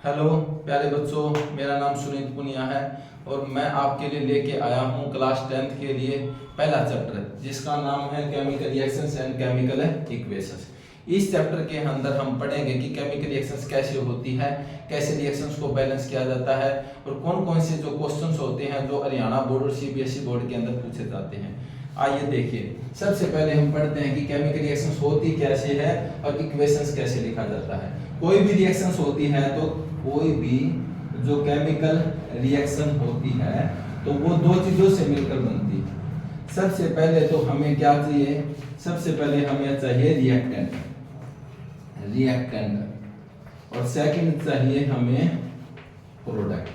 Hello प्यारे बच्चों, मेरा नाम सुनीत पुनिया है और मैं आपके लिए लेके आया हूँ क्लास 10th के लिए पहला चैप्टर जिसका नाम है chemical reactions and chemical equations. इस चैप्टर के अंदर हम पढ़ेंगे कि केमिकल रिएक्शंस कैसे होती है, कैसे रिएक्शंस को बैलेंस किया जाता है और कौन कौन से जो क्वेश्चंस होते हैं जो हरियाणा बोर्ड और सीबीएसई बोर्ड के अंदर पूछे जाते हैं। आइए देखिए, सबसे पहले हम पढ़ते हैं कि केमिकल रिएक्शंस होती कैसे है और इक्वेशंस कैसे लिखा जाता है। कोई भी रिएक्शंस होती है तो कोई भी जो केमिकल रिएक्शन होती है तो वो दो चीजों से मिलकर बनती है। सबसे पहले तो हमें क्या चाहिए, सबसे पहले हमें चाहिए रिएक्टेंट और सेकंड चाहिए हमें प्रोडक्ट।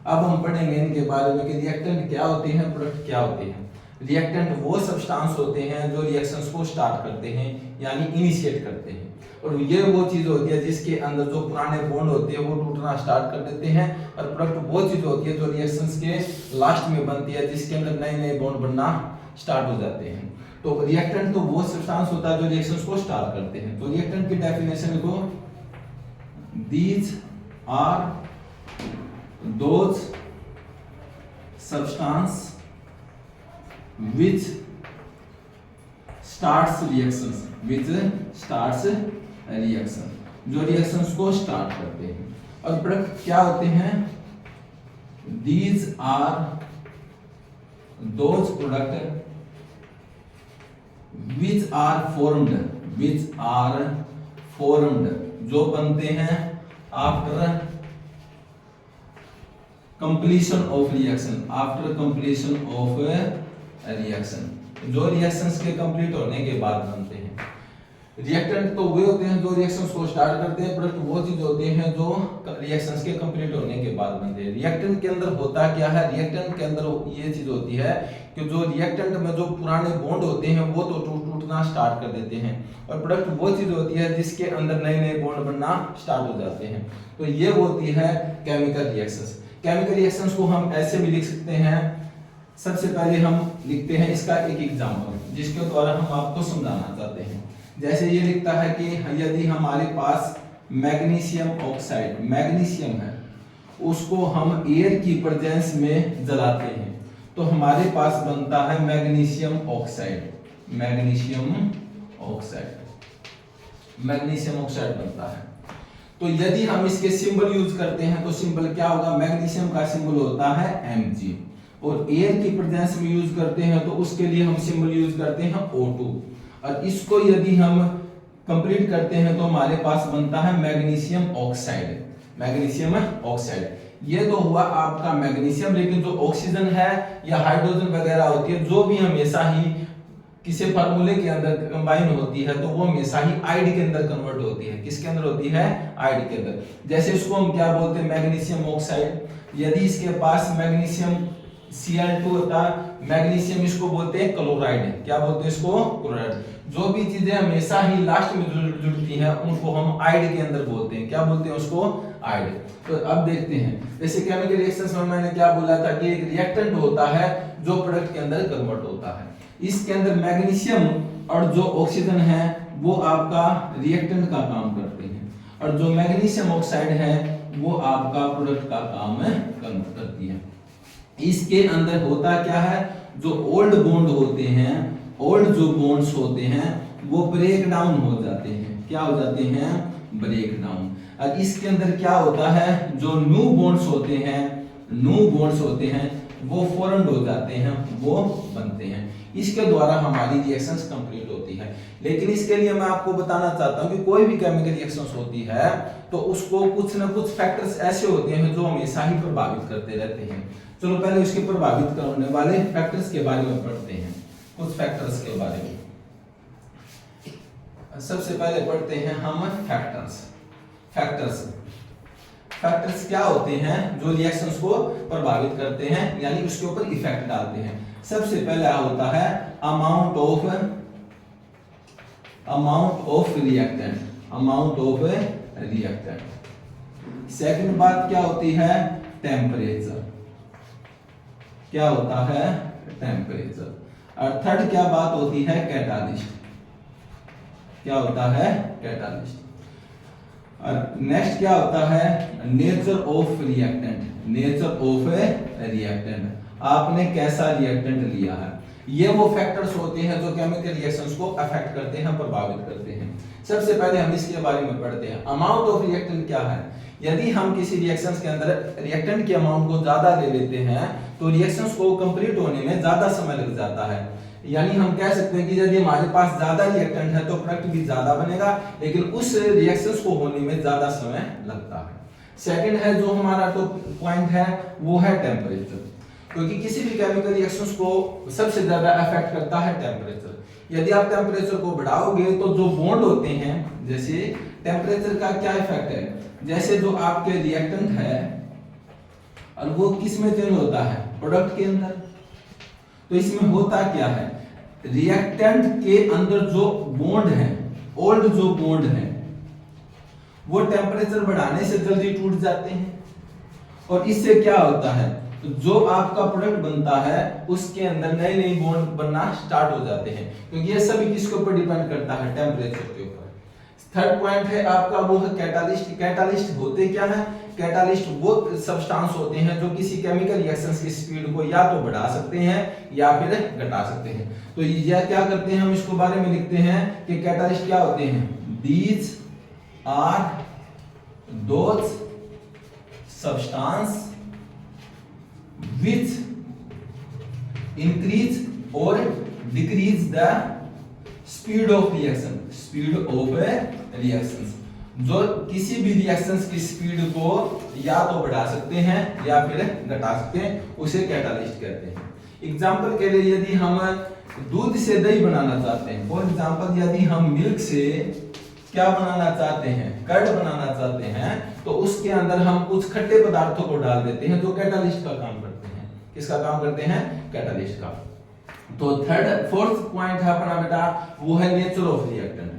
अब हम पढ़ेंगे इनके बारे में कि रिएक्टेंट क्या होते हैं, प्रोडक्ट क्या होते हैं। रिएक्टेंट वो सब्सटेंस होते हैं जो रिएक्शंस को स्टार्ट करते हैं यानी इनिशिएट करते हैं, और ये वो चीज होती है जिसके अंदर जो पुराने बॉन्ड होते हैं वो टूटना स्टार्ट कर देते हैं, और प्रोडक्ट वो चीज होती है जो रिएक्शंस के लास्ट में बनती है जिसके अंदर नए नए बॉन्ड बनना स्टार्ट हो जाते हैं। तो रिएक्टेंट तो वो सब्सटेंस होता है जो रिएक्शंस को स्टार्ट करते हैं। तो रिएक्टेंट की डेफिनेशन को these are those substance which starts reaction, जो रिएक्शंस को स्टार्ट करते हैं। और प्रोडक्ट क्या होते हैं, these are those product which are formed जो बनते हैं after completion of रिएक्शन, जो रिएक्शंस के कंप्लीट होने के बाद बनते हैं। रिएक्टेंट तो वे होते हैं जो रिएक्शंस को स्टार्ट करते हैं, प्रोडक्ट वो चीज होते हैं जो रिएक्शंस के कंप्लीट होने के बाद बनते हैं। रिएक्टेंट के अंदर होता क्या है, रिएक्टेंट के अंदर ये चीज होती है कि जो रिएक्टेंट में जो पुराने बॉन्ड होते हैं वो तो टूटना स्टार्ट कर देते हैं, और प्रोडक्ट वो चीज होती है जिसके अंदर नए नए बॉन्ड बनना स्टार्ट हो जाते हैं। तो ये होती है केमिकल रिएक्शंस। केमिकल रिएक्शंस को हम ऐसे भी लिख सकते हैं। सबसे पहले हम लिखते हैं इसका एक एग्जांपल जिसके द्वारा हम आपको समझाना चाहते हैं। जैसे ये लिखता है कि यदि हमारे पास मैग्नीशियम ऑक्साइड, मैग्नीशियम है, उसको हम एयर की प्रेजेंस में जलाते हैं तो हमारे पास बनता है मैग्नीशियम ऑक्साइड बनता है। तो यदि हम इसके सिंबल यूज करते हैं तो सिंबल क्या होगा, मैग्नीशियम का सिंबल होता है Mg, और एयर की प्रेजेंस में यूज करते हैं तो उसके लिए हम सिंबल यूज करते हैं O2, और इसको यदि हम कंप्लीट करते हैं तो हमारे पास बनता है मैग्नीशियम ऑक्साइड। ये तो हुआ आपका मैग्नीशियम, लेकिन जो ऑक्सीजन है या हाइड्रोजन वगैरह होती है जो भी हमेशा ही किसी फार्मूले के अंदर कंबाइन होती है तो वो हमेशा ही आइड के अंदर कन्वर्ट होती है। किसके अंदर होती है, आइड के अंदर। जैसे इसको हम क्या बोलते हैं, मैग्नीशियम ऑक्साइड। यदि इसके पास मैग्नीशियम Cl2 होता है, मैग्नीशियम इसको बोलते हैं क्लोराइड। क्या बोलते हैं इसको, क्लोराइड। जो भी चीजें हमेशा ही लास्ट में जुड़ती हैं उनको हम आइड के अंदर बोलते हैं। क्या बोलते हैं उसको, आइड। तो अब देखते हैं, जैसे केमिकल रिएक्शंस में मैंने क्या बोला था कि एक रिएक्टेंट होता है जो प्रोडक्ट के अंदर कन्वर्ट होता है। इसके अंदर मैग्नीशियम और जो ऑक्सीजन है वो आपका रिएक्टेंट का काम करते हैं, और जो मैग्नीशियम ऑक्साइड है वो आपका प्रोडक्ट का काम करती है। इसके अंदर होता क्या है, जो ओल्ड बॉन्ड होते हैं, ओल्ड जो बॉन्ड्स होते हैं वो ब्रेक डाउन हो जाते हैं। क्या हो जाते हैं, ब्रेक डाउन। और इसके अंदर क्या होता है, जो न्यू बॉन्ड्स होते हैं वो फॉर्म्ड हो जाते हैं, वो बनते हैं। इसके द्वारा हमारी रिएक्शंस कंप्लीट होती है। लेकिन इसके लिए मैं आपको बताना चाहता हूं कि कोई भी केमिकल रिएक्शंस होती है तो उसको कुछ ना कुछ फैक्टर्स ऐसे होते हैं जो हमेशा ही प्रभावित करते रहते हैं। चलो पहले इसके प्रभावित करने वाले फैक्टर्स के बारे में पढ़ते हैं, कुछ फैक्टर्स के बारे में। सबसे पहले पढ़ते हैं हम फैक्टर्स क्या होते हैं जो रिएक्शंस को प्रभावित करते हैं यानी उसके ऊपर इफेक्ट डालते हैं। सबसे पहला होता है अमाउंट ऑफ रिएक्टेंट। सेकंड बात क्या होती है, टेम्परेचर। क्या होता है, टेम्परेचर। और थर्ड क्या बात होती है, कैटालिस्ट। क्या होता है, कैटालिस्ट। और नेक्स्ट क्या होता है, nature of reactant. Nature of reactant, आपने कैसा रिएक्टेंट लिया है। ये वो फैक्टर्स होते हैं जो केमिकल रिएक्शंस को अफेक्ट करते हैं, प्रभावित करते हैं। सबसे पहले हम इसके बारे में पढ़ते हैं। अमाउंट ऑफ रिएक्टेंट क्या है। यदि हम किसी रिएक्शंस के अंदर रिएक्टेंट के अमाउंट को ज्यादा ले लेते हैं तो रिएक्शंस को कंप्लीट होने में ज्यादा समय लग जाता है। यानी हम कह सकते हैं कि यदि हमारे पास ज्यादा रिएक्टेंट है तो प्रोडक्ट भी ज्यादा बनेगा, लेकिन उस रिएक्शंस को होने में ज्यादा समय लगता है। सेकंड है जो हमारा तो पॉइंट है वो है टेम्परेचर, क्योंकि किसी भी केमिकल रिएक्शंस को सबसे ज्यादा अफेक्ट करता है टेम्परेचर। यदि आप टेम्परेचर को बढ़ाओगे तो जो बॉन्ड होते हैं, जैसे टेम्परेचर का क्या इफेक्ट है, जैसे जो आपके रिएक्टेंट है और वो किस में चेंज होता है, प्रोडक्ट के अंदर। तो इसमें होता क्या है, रिएक्टेंट के अंदर जो बॉन्ड है, ओल्ड जो बॉन्ड है, वो टेम्परेचर बढ़ाने से जल्दी टूट जाते हैं और इससे क्या होता है, तो जो आपका प्रोडक्ट बनता है उसके अंदर नए नए बॉन्ड बनना स्टार्ट हो जाते हैं, क्योंकि ये सभी किसके ऊपर डिपेंड करता है, टेम्परेचर के ऊपर। थर्ड पॉइंट है आपका वो है कैटालिस्ट। कैटालिस्ट होते क्या है, कैटालिस्ट वो सब्सटेंस होते हैं जो किसी केमिकल रिएक्शंस की स्पीड को या तो बढ़ा सकते हैं या फिर घटा सकते हैं। तो यह क्या करते हैं, हम इसको बारे में लिखते हैं कि कैटालिस्ट क्या होते हैं, these are those substance which increase or decrease the speed of reaction, speed of reactions, जो किसी भी रिएक्शंस की स्पीड को या तो बढ़ा सकते हैं या फिर घटा सकते हैं, उसे कैटालिस्ट कहते हैं। एग्जांपल के लिए यदि हम दूध से दही बनाना चाहते हैं, फॉर एग्जांपल यदि हम मिल्क से क्या बनाना चाहते हैं, कर्ड बनाना चाहते हैं, तो उसके अंदर हम कुछ खट्टे पदार्थों को डाल देते हैं जो कैटालिस्ट का काम करते हैं। किसका काम करते हैं, कैटालिस्ट का। तो फोर्थ पॉइंट है अपना बेटा वो है nature of reactant.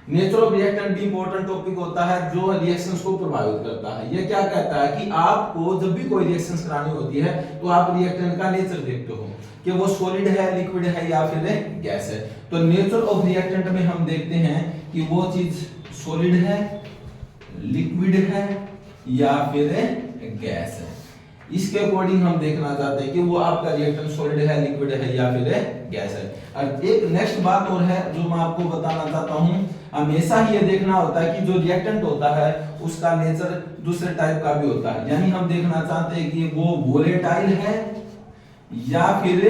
Nature of reactant भी इंपॉर्टेंट टॉपिक होता है जो रिएक्शंस को प्रभावित करता है। ये क्या कहता है कि आपको जब भी कोई रिएक्शंस करानी होती है तो आप रिएक्टेंट का नेचर देखते हो कि वो सॉलिड है, लिक्विड है या फिर गैस है। तो नेचर ऑफ रिएक्टेंट में हम देखते हैं कि वो चीज सॉलिड है, लिक्विड है या फिर गैस है। इसके अकॉर्डिंग हम देखना चाहते हैं कि वो आपका रिएक्टेंट सॉलिड है, लिक्विड है या फिर गैस है। और एक नेक्स्ट बात और है जो मैं आपको बताना चाहता हूं, हमेशा ही ये देखना होता है कि जो रिएक्टेंट होता है उसका नेचर दूसरे टाइप का भी होता है। यानी हम देखना चाहते हैं कि वो वोलेटाइल है या फिर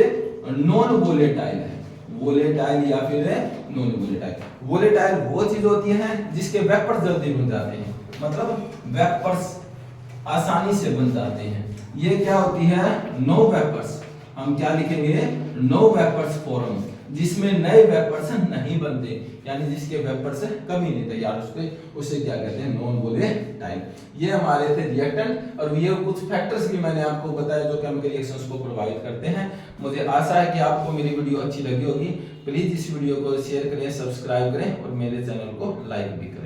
नॉन वोलेटाइल है, वोलेटाइल या फिर नॉन वोलेटाइल। वोलेटाइल वो चीज होती है जिसके वेपर्स जल्दी बन जाते हैं, मतलब वेपर्स आसानी से बन जाते हैं। ये क्या होती है, नो वेपर्स। हम क्या लिखेंगे, नो वेपर्स फॉर्म, जिसमें नए वेपर्स नहीं बनते, यानी जिसके वेपर्स कभी नहीं तैयार होते, उसे क्या कहते हैं, नॉन वोलेटाइल। ये हमारे थे रिएक्टेंट और ये कुछ फैक्टर्स भी मैंने आपको बताया जो केमिकल रिएक्शंस को प्रभावित करते हैं। मुझे आशा है कि आपको मेरी वीडियो अच्छी लगी होगी। प्लीज इस वीडियो को शेयर करें, सब्सक्राइब करें और मेरे चैनल को लाइक भी करें।